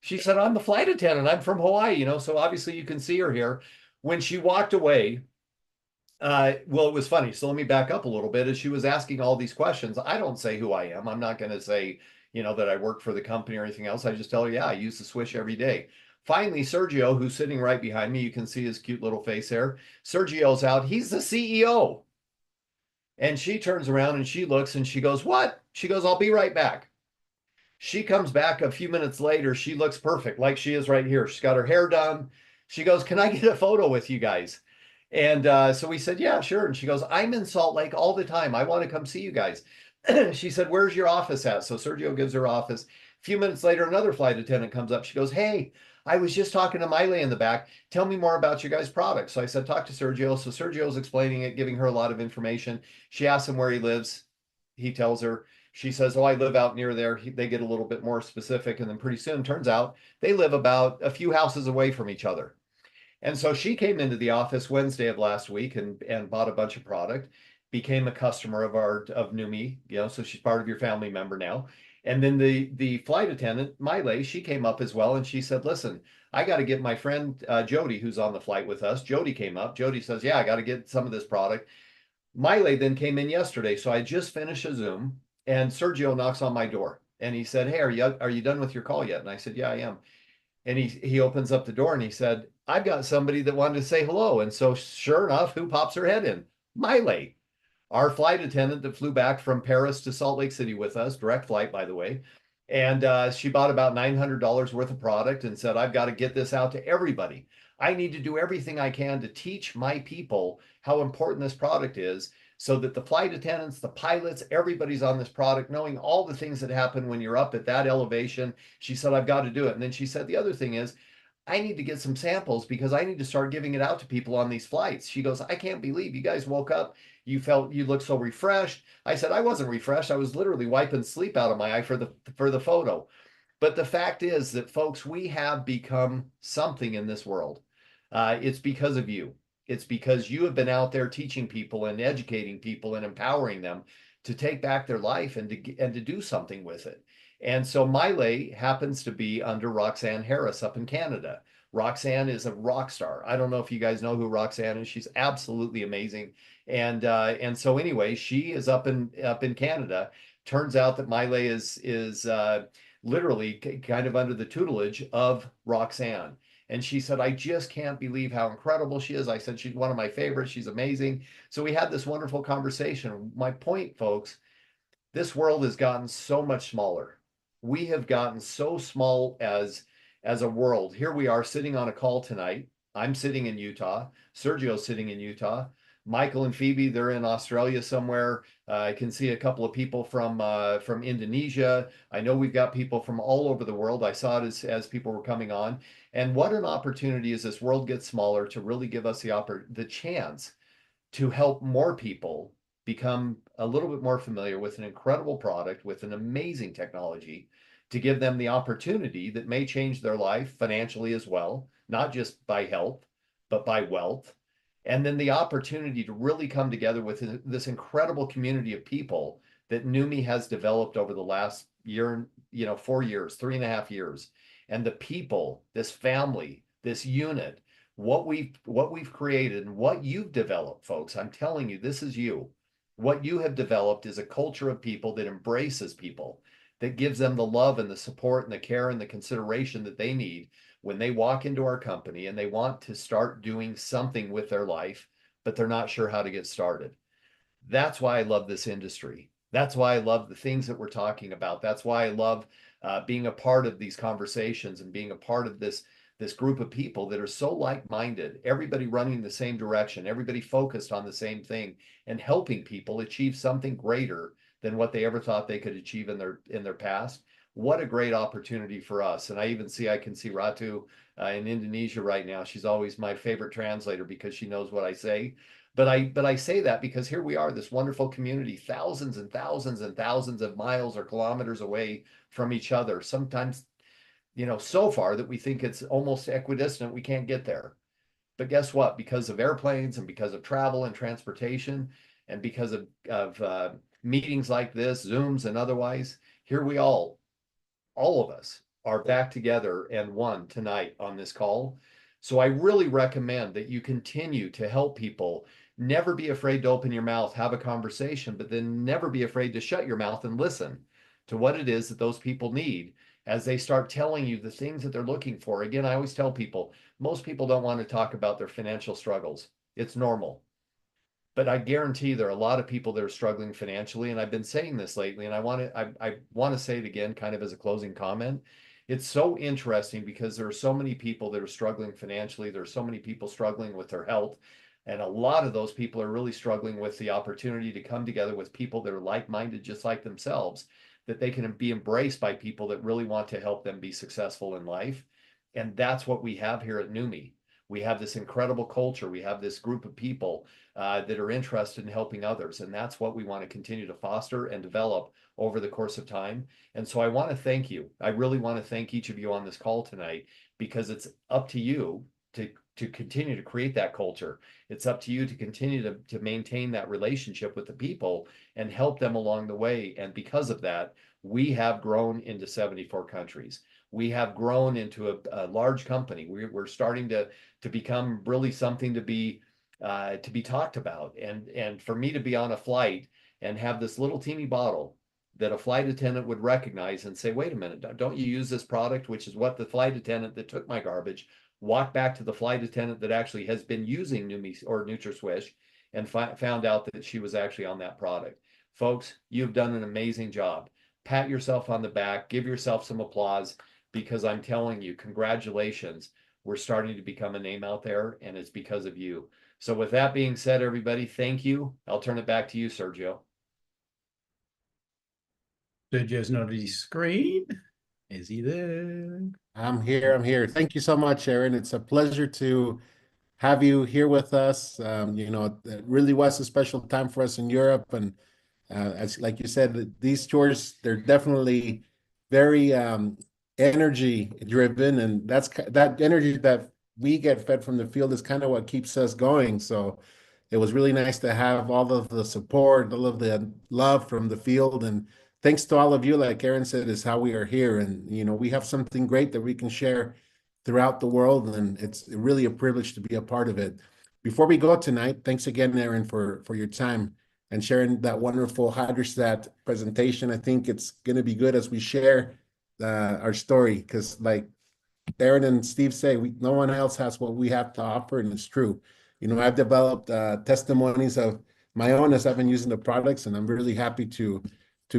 She said, "I'm the flight attendant. I'm from Hawaii, so obviously you can see her here." When she walked away, well, it was funny. So let me back up a little bit. As she was asking all these questions, I don't say who I am. I'm not going to say, that I work for the company or anything else. I just tell her, yeah, I use the Swish every day. Finally, Sergio, who's sitting right behind me, you can see his cute little face there. Sergio's out. He's the CEO. And she turns around and she looks and she goes, "What?" She goes, "I'll be right back." She comes back a few minutes later. She looks perfect, like she is right here. She's got her hair done. She goes, "Can I get a photo with you guys?" And so we said, "Yeah, sure." And she goes, "I'm in Salt Lake all the time. I want to come see you guys." She said, "Where's your office at?" So Sergio gives her office. A few minutes later, another flight attendant comes up. She goes, "Hey, I was just talking to Miley in the back. Tell me more about your guys' products." So I said, "Talk to Sergio." So Sergio's explaining it, giving her a lot of information. She asks him where he lives. He tells her. She says, "Oh, I live out near there." They get a little bit more specific. And then pretty soon, turns out they live about a few houses away from each other. And so she came into the office Wednesday of last week and bought a bunch of product, became a customer of Neumi, so she's part of your family member now. And then the flight attendant, Miley, she came up as well, and she said, "Listen, I got to get my friend Jody, who's on the flight with us." Jody came up. Jody says, "Yeah, I got to get some of this product." Miley then came in yesterday. So I just finished a Zoom, and Sergio knocks on my door and he said, "Hey, are you done with your call yet?" And I said, "Yeah, I am." And he opens up the door and he said, I've got somebody that wanted to say hello. And so sure enough, who pops her head in? Miley, our flight attendant that flew back from Paris to Salt Lake City with us, direct flight, by the way. And she bought about $900 worth of product and said, I've got to get this out to everybody. I need to do everything I can to teach my people how important this product is, so that the flight attendants, the pilots, everybody's on this product, knowing all the things that happen when you're up at that elevation. She said, I've got to do it. And then she said, the other thing is, I need to get some samples because I need to start giving it out to people on these flights. She goes, I can't believe you guys woke up. You looked so refreshed. I said, I wasn't refreshed. I was literally wiping sleep out of my eye for the photo. But the fact is that, folks, we have become something in this world. It's because of you. It's because you have been out there teaching people and educating people and empowering them to take back their life and to do something with it. And so Miley happens to be under Roxanne Harris up in Canada. Roxanne is a rock star. I don't know if you guys know who Roxanne is. She's absolutely amazing. And so anyway, she is up in Canada. Turns out that Miley is literally kind of under the tutelage of Roxanne. And she said, I just can't believe how incredible she is. I said, she's one of my favorites. She's amazing. So we had this wonderful conversation. My point, folks, this world has gotten so much smaller. We have gotten so small as a world. Here we are sitting on a call tonight. I'm sitting in Utah. Sergio's sitting in Utah. Michael and Phoebe, they're in Australia somewhere. I can see a couple of people from Indonesia. I know we've got people from all over the world. I saw it as people were coming on. And what an opportunity as this world gets smaller to really give us the chance to help more people become a little bit more familiar with an incredible product, with an amazing technology, to give them the opportunity that may change their life financially as well, not just by health, but by wealth. And then the opportunity to really come together with this incredible community of people that Neumi has developed over the last year, 4 years, 3.5 years. And the people, this family, this unit, what we've created and what you've developed, folks, I'm telling you, this is you. What you have developed is a culture of people that embraces people, that gives them the love and the support and the care and the consideration that they need when they walk into our company and they want to start doing something with their life, but they're not sure how to get started. That's why I love this industry. That's why I love the things that we're talking about. That's why I love being a part of these conversations and being a part of this group of people that are so like-minded, everybody running the same direction, everybody focused on the same thing, and helping people achieve something greater than what they ever thought they could achieve in their past. What a great opportunity for us. And I can see Ratu in Indonesia right now. She's always my favorite translator because she knows what I say. But I say that because here we are, this wonderful community, thousands and thousands and thousands of miles or kilometers away from each other. Sometimes, so far that we think it's almost equidistant, we can't get there. But guess what? Because of airplanes and because of travel and transportation and because of meetings like this, Zooms and otherwise, here we all of us are back together and one tonight on this call. So I really recommend that you continue to help people. Never be afraid to open your mouth, have a conversation, but then never be afraid to shut your mouth and listen to what it is that those people need as they start telling you the things that they're looking for. Again, I always tell people, most people don't want to talk about their financial struggles. It's normal. But I guarantee there are a lot of people that are struggling financially. And I've been saying this lately, and I want to say it again, kind of as a closing comment. It's so interesting because there are so many people that are struggling financially. There are so many people struggling with their health. And a lot of those people are really struggling with the opportunity to come together with people that are like-minded, just like themselves, that they can be embraced by people that really want to help them be successful in life. And that's what we have here at Neumi. We have this incredible culture. We have this group of people that are interested in helping others. And that's what we want to continue to foster and develop over the course of time. And so I want to thank you. I really want to thank each of you on this call tonight, because it's up to you to continue to create that culture. It's up to you to continue to maintain that relationship with the people and help them along the way. And because of that, we have grown into 74 countries. We have grown into a large company. We're starting to become really something to be talked about. And for me to be on a flight and have this little teeny bottle that a flight attendant would recognize and say, wait a minute, don't you use this product, which is what the flight attendant that took my garbage walked back to the flight attendant that actually has been using Neumi or NutraSwish and found out that she was actually on that product. Folks, you've done an amazing job. Pat yourself on the back, give yourself some applause, because I'm telling you, congratulations. We're starting to become a name out there, and it's because of you. So with that being said, everybody, thank you. I'll turn it back to you, Sergio. Sergio's not on his screen. Is he there? I'm here. I'm here. Thank you so much, Aaron. It's a pleasure to have you here with us. You know, it really was a special time for us in Europe. And as like you said, these tours, they're definitely very energy driven. And that energy that we get fed from the field is kind of what keeps us going. So it was really nice to have all of the support, all of the love from the field. And thanks to all of you, like Aaron said, is how we are here. And, you know, we have something great that we can share throughout the world. And it's really a privilege to be a part of it. Before we go tonight, thanks again, Aaron, for your time and sharing that wonderful hydrostat presentation. I think it's going to be good as we share our story, because like Aaron and Steve say, no one else has what we have to offer, and it's true. You know, I've developed testimonies of my own as I've been using the products, and I'm really happy to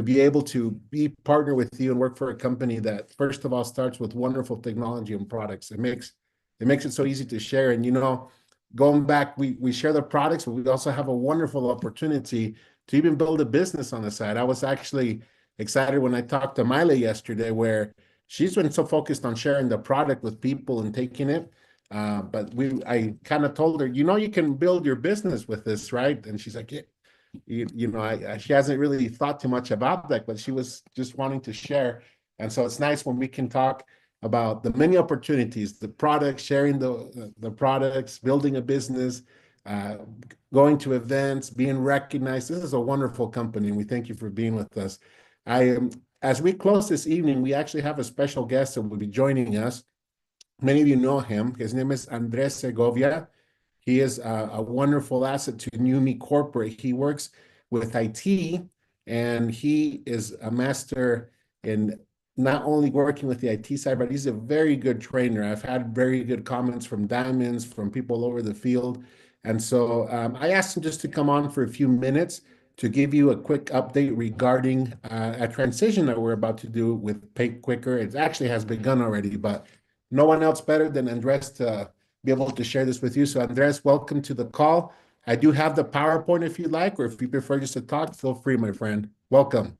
be able to be partner with you and work for a company that, first of all, starts with wonderful technology and products. It makes it so easy to share. And, you know, going back, we share the products, but we also have a wonderful opportunity to even build a business on the side. I was actually excited when I talked to Miley yesterday, where she's been so focused on sharing the product with people and taking it. But I kind of told her, you know, you can build your business with this, right? And she's like, yeah. You know, she hasn't really thought too much about that, but she was just wanting to share. And so it's nice when we can talk about the many opportunities, the products, sharing the products, building a business, going to events, being recognized. This is a wonderful company, and we thank you for being with us. As we close this evening, we actually have a special guest that will be joining us. Many of you know him. His name is Andres Segovia. He is a wonderful asset to Neumi Corporate. He works with IT, and he is a master in not only working with the IT side, but he's a very good trainer. I've had very good comments from diamonds, from people over the field. And so I asked him just to come on for a few minutes to give you a quick update regarding a transition that we're about to do with Pay Quicker. It actually has begun already, but no one else better than Andres to be able to share this with you. So Andres, welcome to the call. I do have the PowerPoint if you like, or if you prefer just to talk, feel free, my friend. Welcome.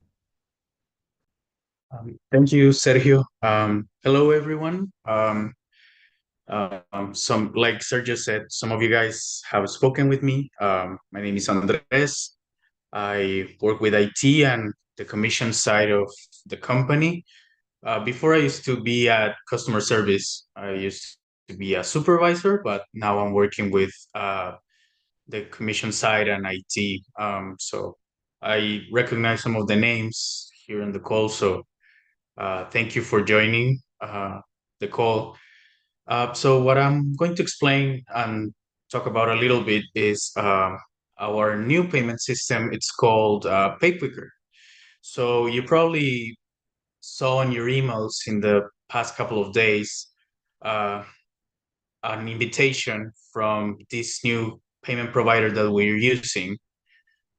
Thank you, Sergio. Hello, everyone. Like Sergio said, some of you guys have spoken with me. My name is Andres. I work with IT and the commission side of the company. Before I used to be at customer service. I used to be a supervisor, but now I'm working with the commission side and IT. So I recognize some of the names here in the call. So thank you for joining the call. So what I'm going to explain and talk about a little bit is our new payment system. It's called PayQuicker. So you probably saw in your emails in the past couple of days an invitation from this new payment provider that we're using.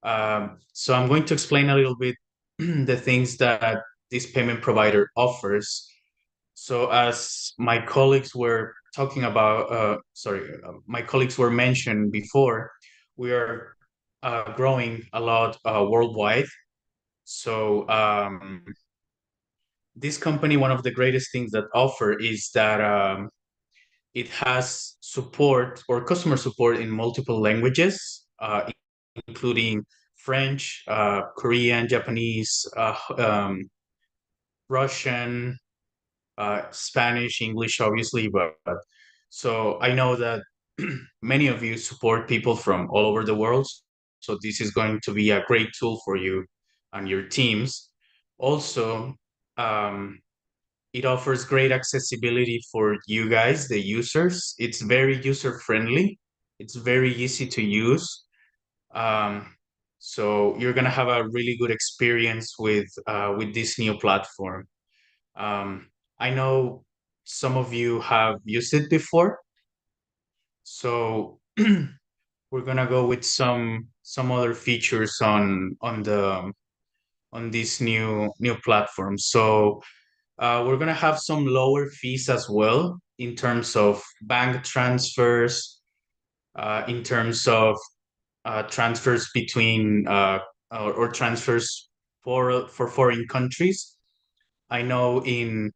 So I'm going to explain a little bit the things that this payment provider offers. So as my colleagues were talking about, my colleagues were mentioned before, we are growing a lot worldwide. So this company, one of the greatest things that offer is that it has support or customer support in multiple languages, including French, Korean, Japanese, Russian, Spanish, English, obviously. But so I know that many of you support people from all over the world. So this is going to be a great tool for you and your teams. Also, it offers great accessibility for you guys, the users. It's very user friendly. It's very easy to use. So you're gonna have a really good experience with this new platform. I know some of you have used it before, so we're gonna go with some other features on this new platform. So we're gonna have some lower fees as well in terms of bank transfers, in terms of transfers between or transfers for foreign countries. I know in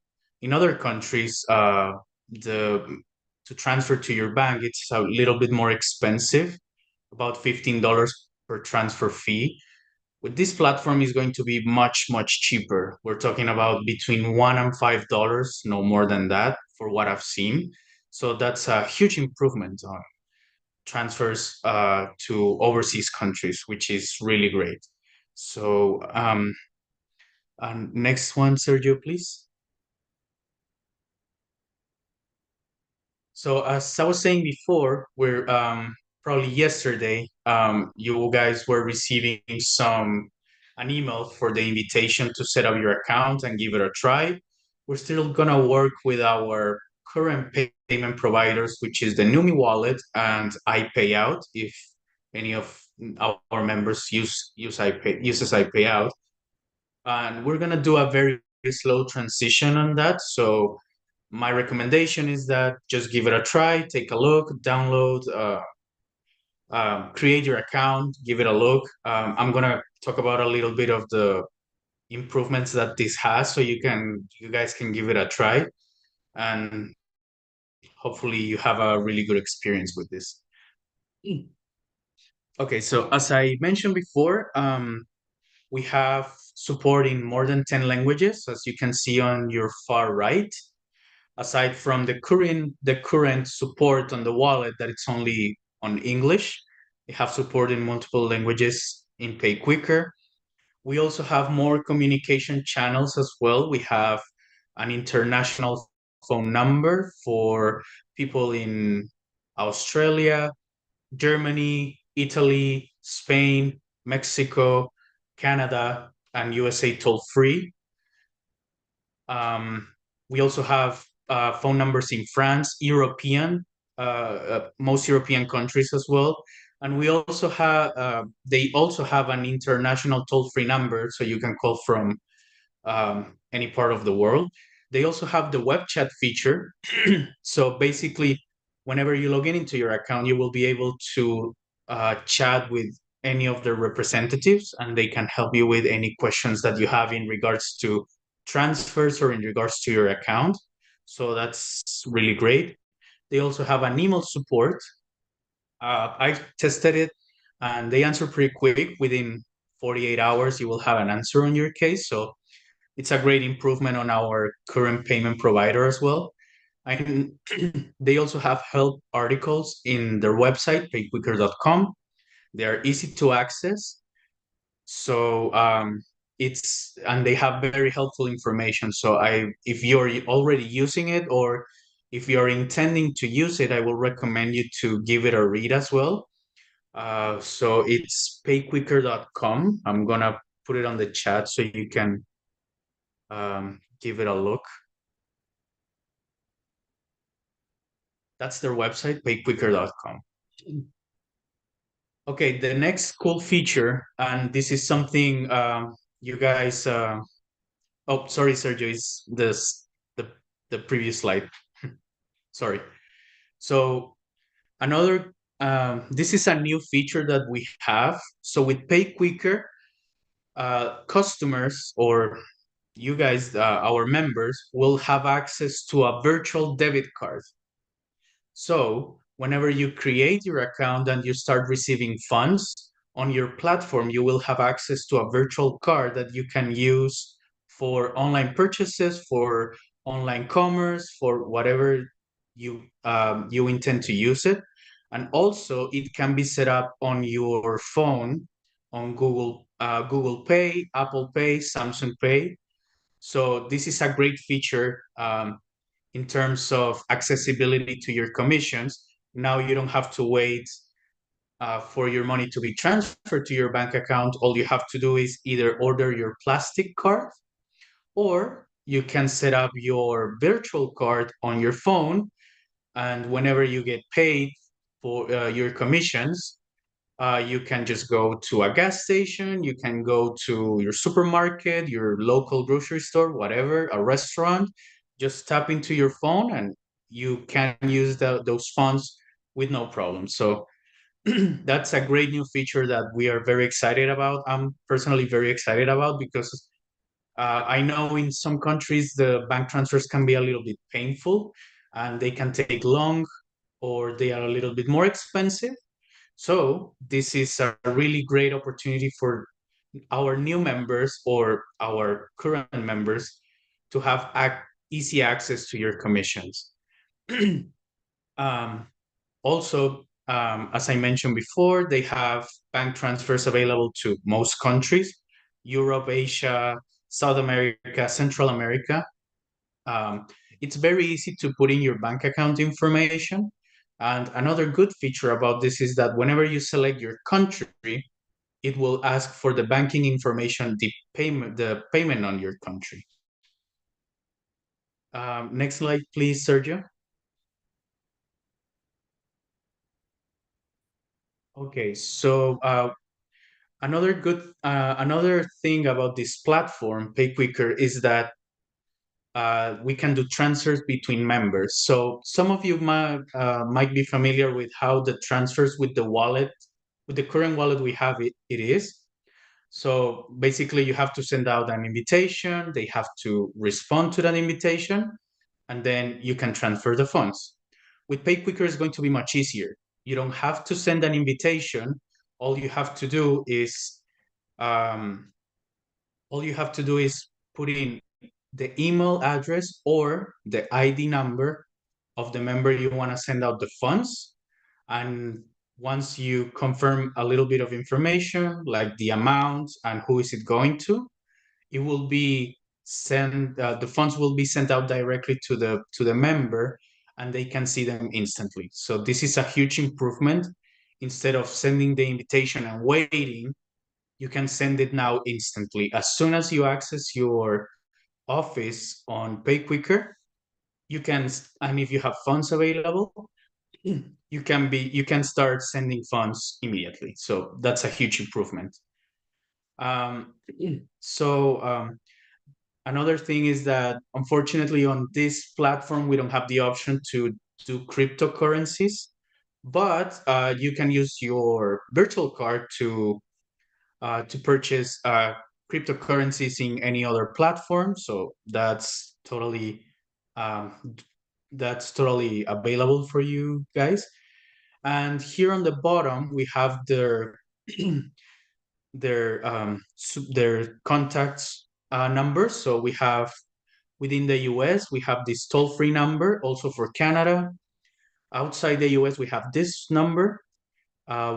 other countries the to transfer to your bank it's a little bit more expensive, about $15 per transfer fee. With this platform is going to be much cheaper. We're talking about between $1 and $5, no more than that for what I've seen. So that's a huge improvement on transfers to overseas countries, which is really great. So next one, Sergio, please. So as I was saying before, we're probably yesterday, you guys were receiving an email for the invitation to set up your account and give it a try. We're still gonna work with our current payment providers, which is the Neumi Wallet and iPayout. If any of our members uses iPayout, and we're gonna do a very slow transition on that. So my recommendation is that just give it a try, take a look, download, create your account, give it a look. I'm gonna talk about a little bit of the improvements that this has, so you guys can give it a try, and hopefully you have a really good experience with this. Okay, so as I mentioned before, we have support in more than 10 languages, as you can see on your far right. Aside from the current support on the wallet that it's only on English, we have support in multiple languages in Pay Quicker. We also have more communication channels as well. We have an international phone number for people in Australia, Germany, Italy, Spain, Mexico, Canada, and USA toll-free. We also have phone numbers in France, most European countries as well. And we also have, they also have an international toll-free number, so you can call from any part of the world. They also have the web chat feature. So basically, whenever you log in into your account, you will be able to chat with any of the representatives, and they can help you with any questions that you have in regards to transfers or in regards to your account. So that's really great. They also have an email support. I tested it and they answer pretty quick. Within 48 hours, you will have an answer on your case. So it's a great improvement on our current payment provider as well. They also have help articles in their website, payquicker.com. They are easy to access. So and they have very helpful information. So if you're already using it or if you're intending to use it, I will recommend you to give it a read as well. So it's payquicker.com. I'm gonna put it on the chat so you can give it a look. That's their website, payquicker.com. Okay, the next cool feature, and this is something you guys. Oh, sorry, Sergio, is the previous slide. Sorry. So another, this is a new feature that we have. So with Pay Quicker, customers or you guys, our members, will have access to a virtual debit card. So whenever you create your account and you start receiving funds on your platform, you will have access to a virtual card that you can use for online purchases, for online commerce, for whatever you intend to use it. And also it can be set up on your phone on Google Pay, Apple Pay, Samsung Pay. So this is a great feature in terms of accessibility to your commissions. Now you don't have to wait for your money to be transferred to your bank account, all you have to do is either order your plastic card, or you can set up your virtual card on your phone, and whenever you get paid for your commissions, you can just go to a gas station, you can go to your supermarket, your local grocery store, whatever, a restaurant, just tap into your phone and you can use those funds with no problem. So that's a great new feature that we are very excited about. I'm personally very excited about because I know in some countries the bank transfers can be a little bit painful and they can take long or they are a little bit more expensive. So this is a really great opportunity for our new members or our current members to have easy access to your commissions. Also, as I mentioned before, they have bank transfers available to most countries: Europe, Asia, South America, Central America. It's very easy to put in your bank account information. And another good feature about this is that whenever you select your country, it will ask for the banking information, the payment on your country. Next slide, please, Sergio. Okay, so another thing about this platform, PayQuicker, is that we can do transfers between members. So some of you might be familiar with how the transfers with the wallet, with the current wallet we have, it is. So basically you have to send out an invitation, they have to respond to that invitation, and then you can transfer the funds. With PayQuicker, it's going to be much easier. You don't have to send an invitation. All you have to do is put in the email address or the ID number of the member you want to send out the funds. And once you confirm a little bit of information, like the amount and who is it going to, it will be sent, the funds will be sent out directly to the member and they can see them instantly. So this is a huge improvement. Instead of sending the invitation and waiting, you can send it now instantly. As soon as you access your office on PayQuicker, you can, and if you have funds available, you can start sending funds immediately. So that's a huge improvement. Another thing is that unfortunately on this platform we don't have the option to do cryptocurrencies, but you can use your virtual card to purchase cryptocurrencies in any other platform. So that's totally available for you guys. And here on the bottom we have their contacts numbers. So we have within the US we have this toll-free number, also for Canada. Outside the US we have this number.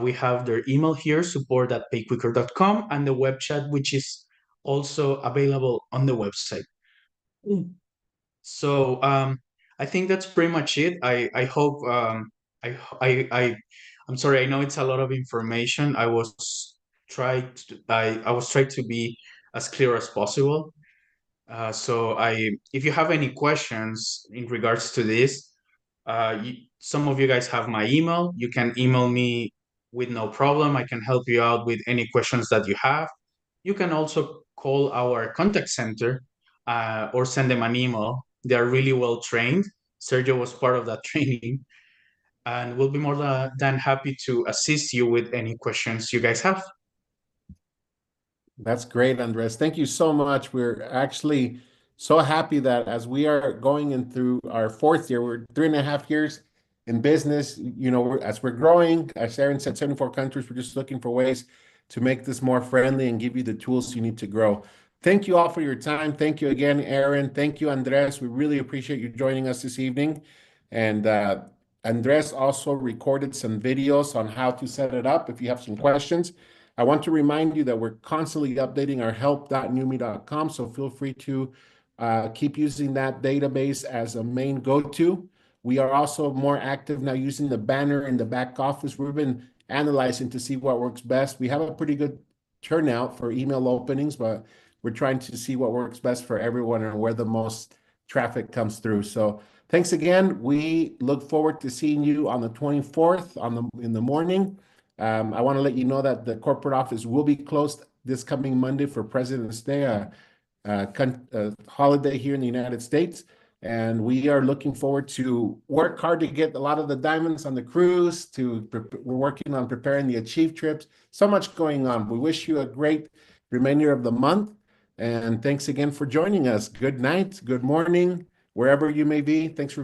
We have their email here, support@payquicker.com, and the web chat, which is also available on the website. So I think that's pretty much it. I hope I'm sorry, I know it's a lot of information. I was trying to be as clear as possible. So if you have any questions in regards to this, some of you guys have my email. You can email me with no problem. I can help you out with any questions that you have. You can also call our contact center or send them an email. They are really well trained. Sergio was part of that training, and we'll be more than happy to assist you with any questions you guys have. That's great, Andres. Thank you so much. We're actually so happy that as we are going in through our fourth year, we're 3.5 years in business. You know, as we're growing, as Aaron said, 74 countries, we're just looking for ways to make this more friendly and give you the tools you need to grow. Thank you all for your time. Thank you again, Aaron. Thank you, Andres. We really appreciate you joining us this evening. And Andres also recorded some videos on how to set it up if you have some questions. I want to remind you that we're constantly updating our help.neumi.com, so feel free to keep using that database as a main go-to. We are also more active now using the banner in the back office. We've been analyzing to see what works best. We have a pretty good turnout for email openings, but we're trying to see what works best for everyone and where the most traffic comes through. So thanks again. We look forward to seeing you on the 24th in the morning. I want to let you know that the corporate office will be closed this coming Monday for President's Day, a holiday here in the United States. And we are looking forward to work hard to get a lot of the diamonds on the cruise. We're working on preparing the Achieve trips. So much going on. We wish you a great remainder of the month. And thanks again for joining us. Good night, good morning, wherever you may be. Thanks for